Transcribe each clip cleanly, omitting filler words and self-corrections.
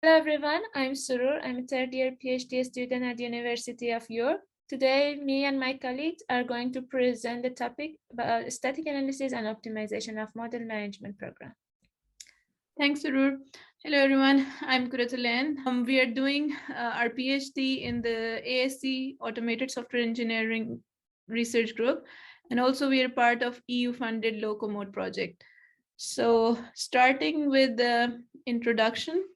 Hello everyone, I'm Sorour. I'm a third year PhD student at the University of York. Today, me and my colleagues are going to present the topic about static analysis and optimization of model management program. Thanks, Sorour. Hello, everyone. I'm Qurat. We are doing our PhD in the ASC Automated Software Engineering Research Group, and also we are part of EU-funded Locomode project. So, starting with the introduction.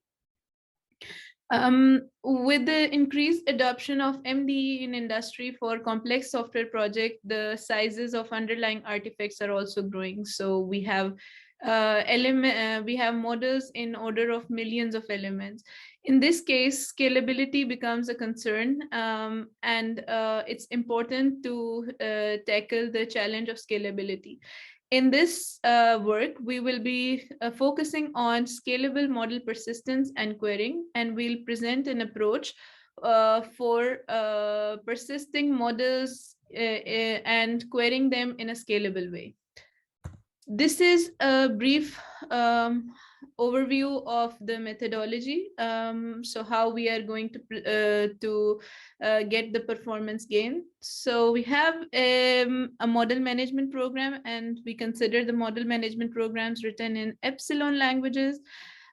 With the increased adoption of MDE in industry for complex software projects, the sizes of underlying artifacts are also growing. So we have we have models in order of millions of elements. In this case, scalability becomes a concern, and it's important to tackle the challenge of scalability. In this work, we will be focusing on scalable model persistence and querying, and we'll present an approach for persisting models and querying them in a scalable way. This is a brief overview of the methodology. So how we are going to get the performance gain. So we have a model management program, and we consider the model management programs written in Epsilon languages,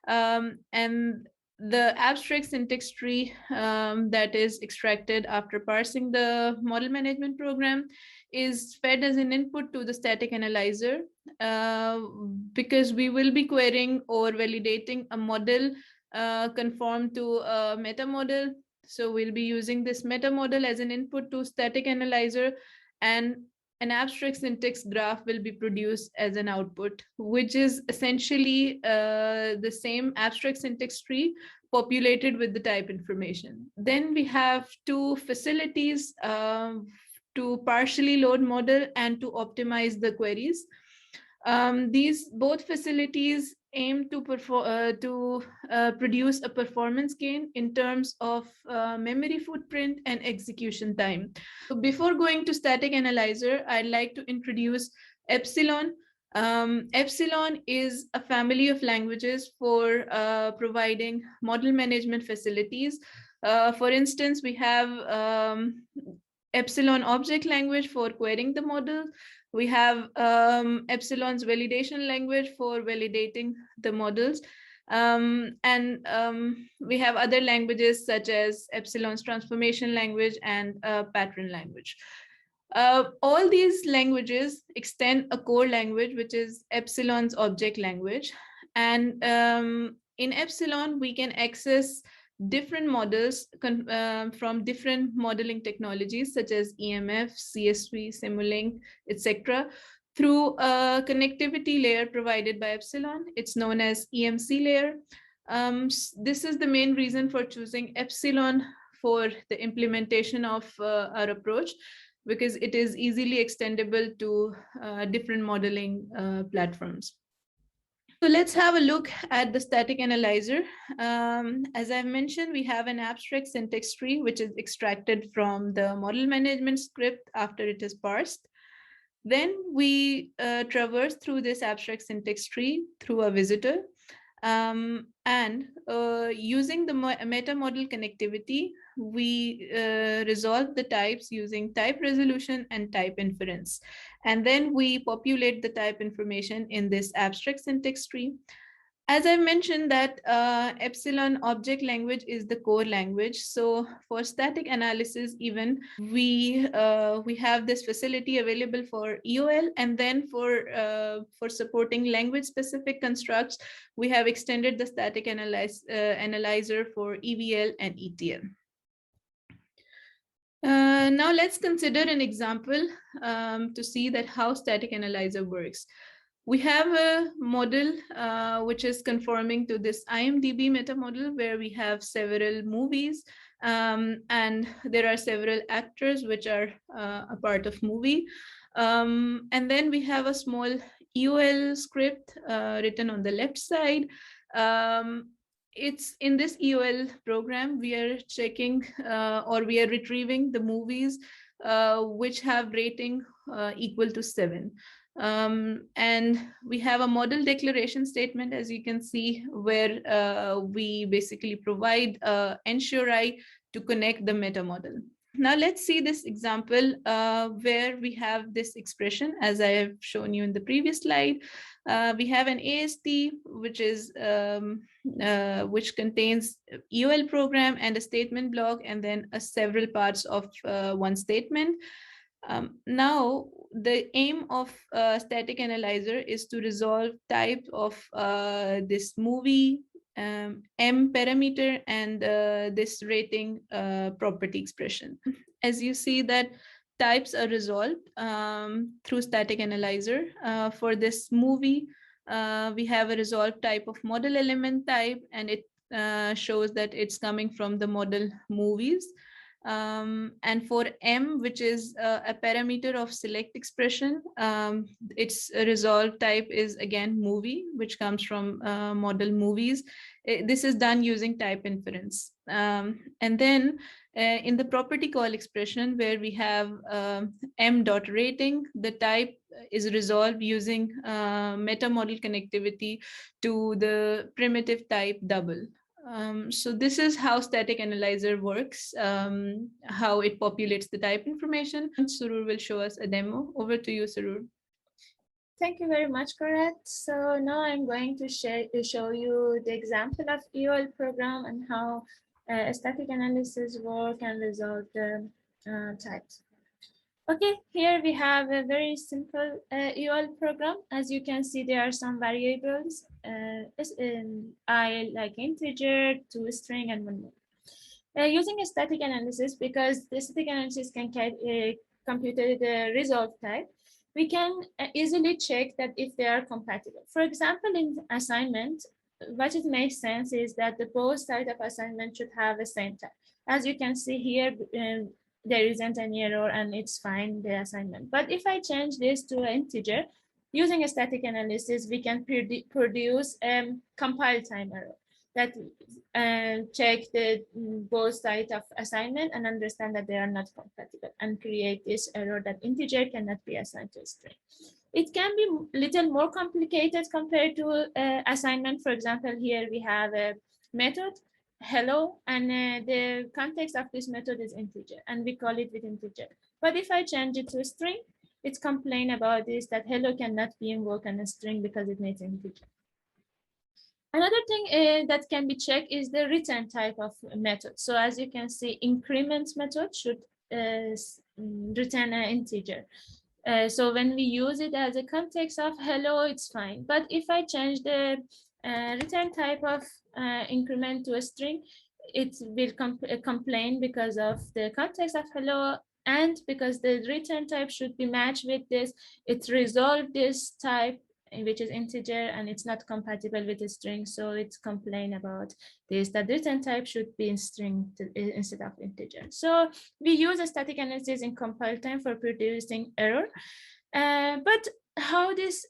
and the abstract syntax tree that is extracted after parsing the model management program is fed as an input to the static analyzer, because we will be querying or validating a model conformed to a meta model. So we'll be using this meta model as an input to static analyzer, and an abstract syntax graph will be produced as an output, which is essentially the same abstract syntax tree populated with the type information. Then we have two facilities to partially load model and to optimize the queries. These both facilities aim to produce a performance gain in terms of memory footprint and execution time. So before going to static analyzer, I'd like to introduce Epsilon. Epsilon is a family of languages for providing model management facilities. For instance, we have Epsilon object language for querying the model. We have Epsilon's validation language for validating the models. We have other languages such as Epsilon's transformation language and pattern language. All these languages extend a core language, which is Epsilon's object language. And in Epsilon, we can access different models from different modeling technologies such as EMF, CSV, Simulink, etc. through a connectivity layer provided by Epsilon. It's known as EMC layer. This is the main reason for choosing Epsilon for the implementation of our approach, because it is easily extendable to different modeling platforms. So let's have a look at the static analyzer. As I've mentioned, we have an abstract syntax tree, which is extracted from the model management script after it is parsed. Then we traverse through this abstract syntax tree through a visitor. Using the meta model connectivity, we resolve the types using type resolution and type inference. And then we populate the type information in this abstract syntax tree. As I mentioned that Epsilon object language is the core language. So for static analysis, even we have this facility available for EOL, and then for supporting language specific constructs, we have extended the static analyzer for EVL and ETL. Now let's consider an example to see that how static analyzer works. We have a model which is conforming to this IMDb meta model, where we have several movies and there are several actors which are a part of movie. And then we have a small EOL script written on the left side. It's in this EOL program, we are checking or we are retrieving the movies which have rating equal to 7. And we have a model declaration statement, as you can see, where we basically provide ensure I to connect the meta model. Now let's see this example where we have this expression, as I have shown you in the previous slide. We have an AST, which contains EOL program and a statement block, and then several parts of one statement. Now, the aim of static analyzer is to resolve type of this movie M parameter and this rating property expression. As you see that types are resolved through static analyzer. For this movie, we have a resolved type of model element type, and it shows that it's coming from the model movies. And for M, which is a parameter of select expression, its resolved type is again movie, which comes from model movies. This is done using type inference. And then in the property call expression, where we have M dot rating, the type is resolved using meta model connectivity to the primitive type double. So this is how static analyzer works, how it populates the type information. And Sorour will show us a demo. Over to you, Sorour. Thank you very much, Qurat. So now I'm going to show you the example of EOL program and how static analysis work and resolve the types. Okay, here we have a very simple EOL program. As you can see, there are some variables, I like integer, to string, and one more. Using a static analysis, because the static analysis can compute the result type, we can easily check that if they are compatible. For example, in assignment, what it makes sense is that the both sides of assignment should have the same type. As you can see here, there isn't any error and it's fine, the assignment. But if I change this to an integer, using a static analysis, we can produce compile time error that check the both sides of assignment and understand that they are not compatible and create this error that integer cannot be assigned to a string. It can be a little more complicated compared to assignment. For example, here we have a method hello, and the context of this method is integer, and we call it with integer. But if I change it to a string, it's complain about this, that hello cannot be invoked on a string because it needs integer. Another thing that can be checked is the return type of method. So as you can see, increment method should return an integer. So when we use it as a context of hello, it's fine. But if I change the return type of increment to a string, it will complain because of the context of hello, and because the return type should be matched with this, it resolved this type, which is integer, and it's not compatible with a string. So it's complain about this, that return type should be in string instead of integer. So we use a static analysis in compile time for producing error. But how this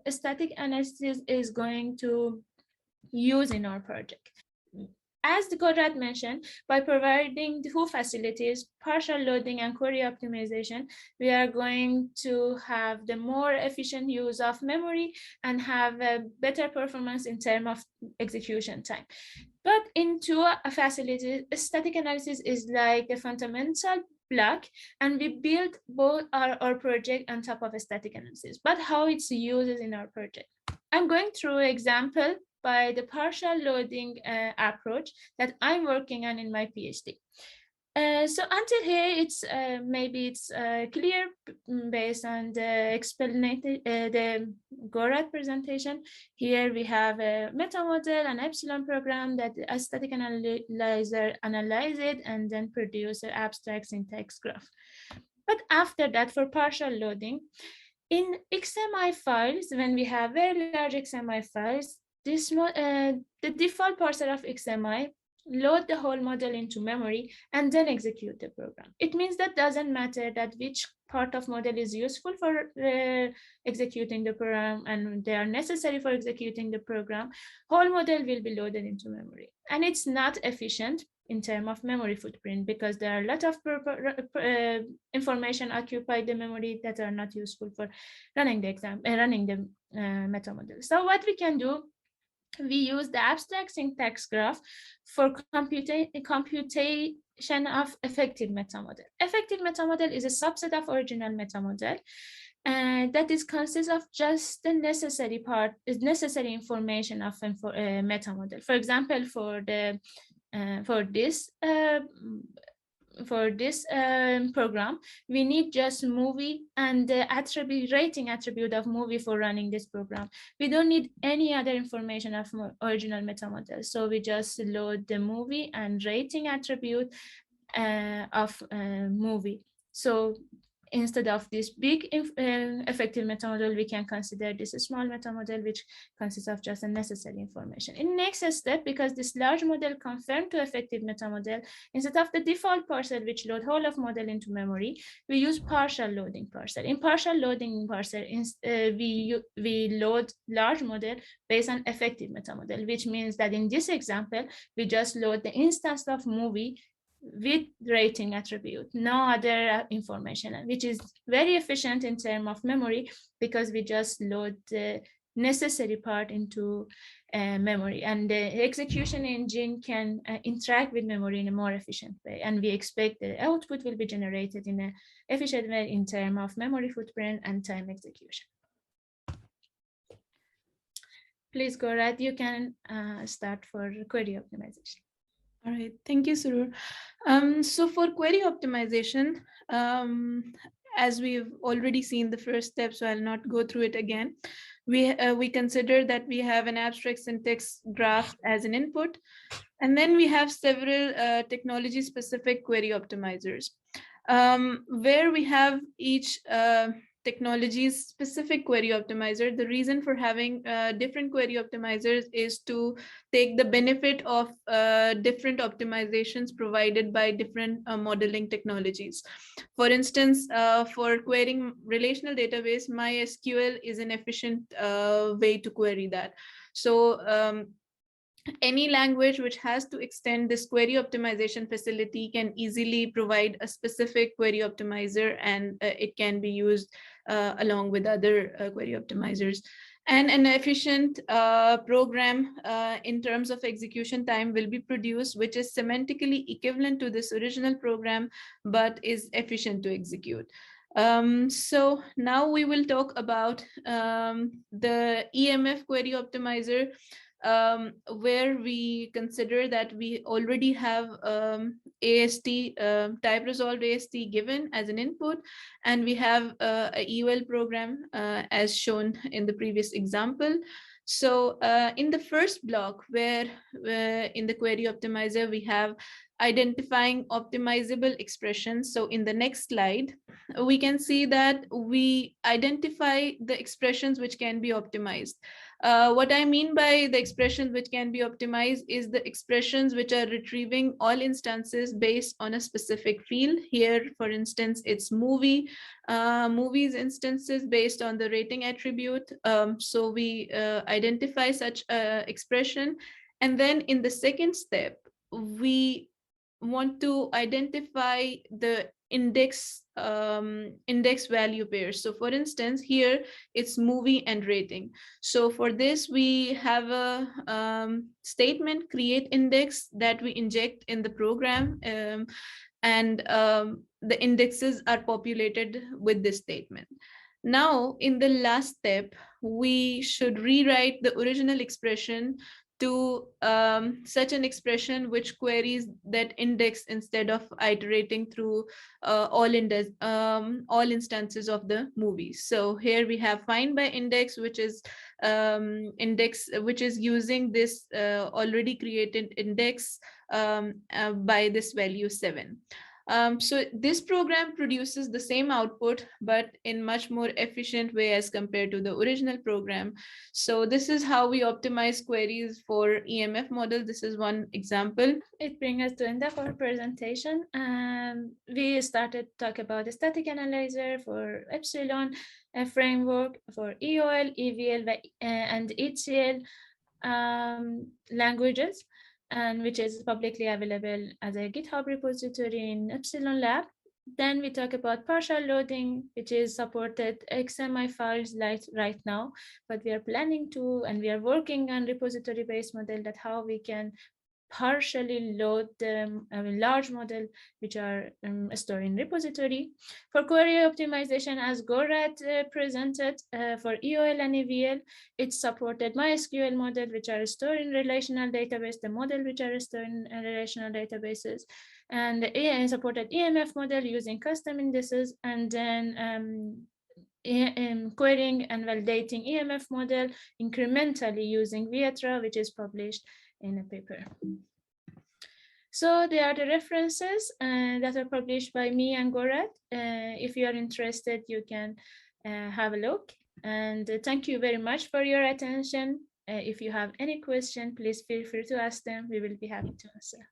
static analysis is going to use in our project? As the Qurat mentioned, by providing two facilities, partial loading and query optimization, we are going to have the more efficient use of memory and have a better performance in terms of execution time. But in two facilities, static analysis is like a fundamental block, and we build both our project on top of a static analysis. But how it's used in our project? I'm going through an example by the partial loading approach that I'm working on in my PhD. So until here, it's maybe it's clear based on the explanation, the Qurat presentation. Here we have a meta model, an epsilon program that a static analyzer analyze it and then produce an abstract syntax graph. But after that, for partial loading, in XMI files, when we have very large XMI files, the default parser of XMI load the whole model into memory, and then execute the program. It means that doesn't matter that which part of model is useful for executing the program and they are necessary for executing the program, whole model will be loaded into memory. And it's not efficient in terms of memory footprint because there are a lot of information occupied the memory that are not useful for running the meta model. So what we can do, we use the abstract syntax graph for computation of effective metamodel. Effective metamodel is a subset of original metamodel, and that is consists of just the necessary information of metamodel. For example, for this program, we need just movie and the rating attribute of movie for running this program. We don't need any other information of original metamodel. So we just load the movie and rating attribute of movie. So instead of this big effective metamodel, we can consider this small metamodel, which consists of just the necessary information. In next step, because this large model confirmed to effective metamodel, instead of the default parser, which load whole of model into memory, we use partial loading parser. In partial loading parser, we load large model based on effective metamodel, which means that in this example, we just load the instance of movie with rating attribute, no other information, which is very efficient in terms of memory because we just load the necessary part into memory, and the execution engine can interact with memory in a more efficient way, and we expect the output will be generated in an efficient way in terms of memory footprint and time execution. Please, Qurat, you can start for query optimization. All right, thank you, Sorour. So for query optimization, as we've already seen the first step, so I'll not go through it again. We consider that we have an abstract syntax graph as an input, and then we have several technology-specific query optimizers, where we have each technology's specific query optimizer. The reason for having different query optimizers is to take the benefit of different optimizations provided by different modeling technologies. For instance, for querying relational database, MySQL is an efficient way to query that. So any language which has to extend this query optimization facility can easily provide a specific query optimizer, and it can be used along with other query optimizers. And an efficient program in terms of execution time will be produced, which is semantically equivalent to this original program, but is efficient to execute. So now we will talk about the Emf Query Optimizer, where we consider that we already have AST, type resolved AST given as an input, and we have a EOL program as shown in the previous example. So in the first block, where in the query optimizer, we have identifying optimizable expressions. So in the next slide, we can see that we identify the expressions which can be optimized. What I mean by the expressions which can be optimized is the expressions which are retrieving all instances based on a specific field. Here, for instance, it's movies instances based on the rating attribute. So we identify such expression. And then in the second step, we want to identify the index value pairs. So for instance, here it's movie and rating. So for this, we have a statement create index that we inject in the program, and the indexes are populated with this statement. Now, in the last step, we should rewrite the original expression to such an expression which queries that index instead of iterating through all instances of the movies. So here we have find by index, which is using this already created index by this value 7. So this program produces the same output, but in much more efficient way as compared to the original program. So this is how we optimize queries for EMF model. This is one example. It brings us to the end of our presentation. We started to talk about the static analyzer for Epsilon, a framework for EOL, EVL, and HCL languages, and which is publicly available as a GitHub repository in Epsilon Lab. Then we talk about partial loading, which is supported XML files right now, but we are planning to, and we are working on repository-based model that how we can partially load the large model which are stored in repository. For query optimization, as Qurat presented, for EOL and EVL, it supported MySQL model which are stored in relational database, the model which are stored in relational databases, and supported EMF model using custom indices, and then querying and validating EMF model incrementally using Vietra, which is published in a paper. So they are the references that are published by me and Qurat. If you are interested, you can have a look. And thank you very much for your attention. If you have any question, please feel free to ask them. We will be happy to answer.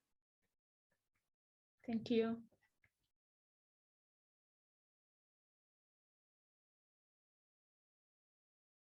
Thank you.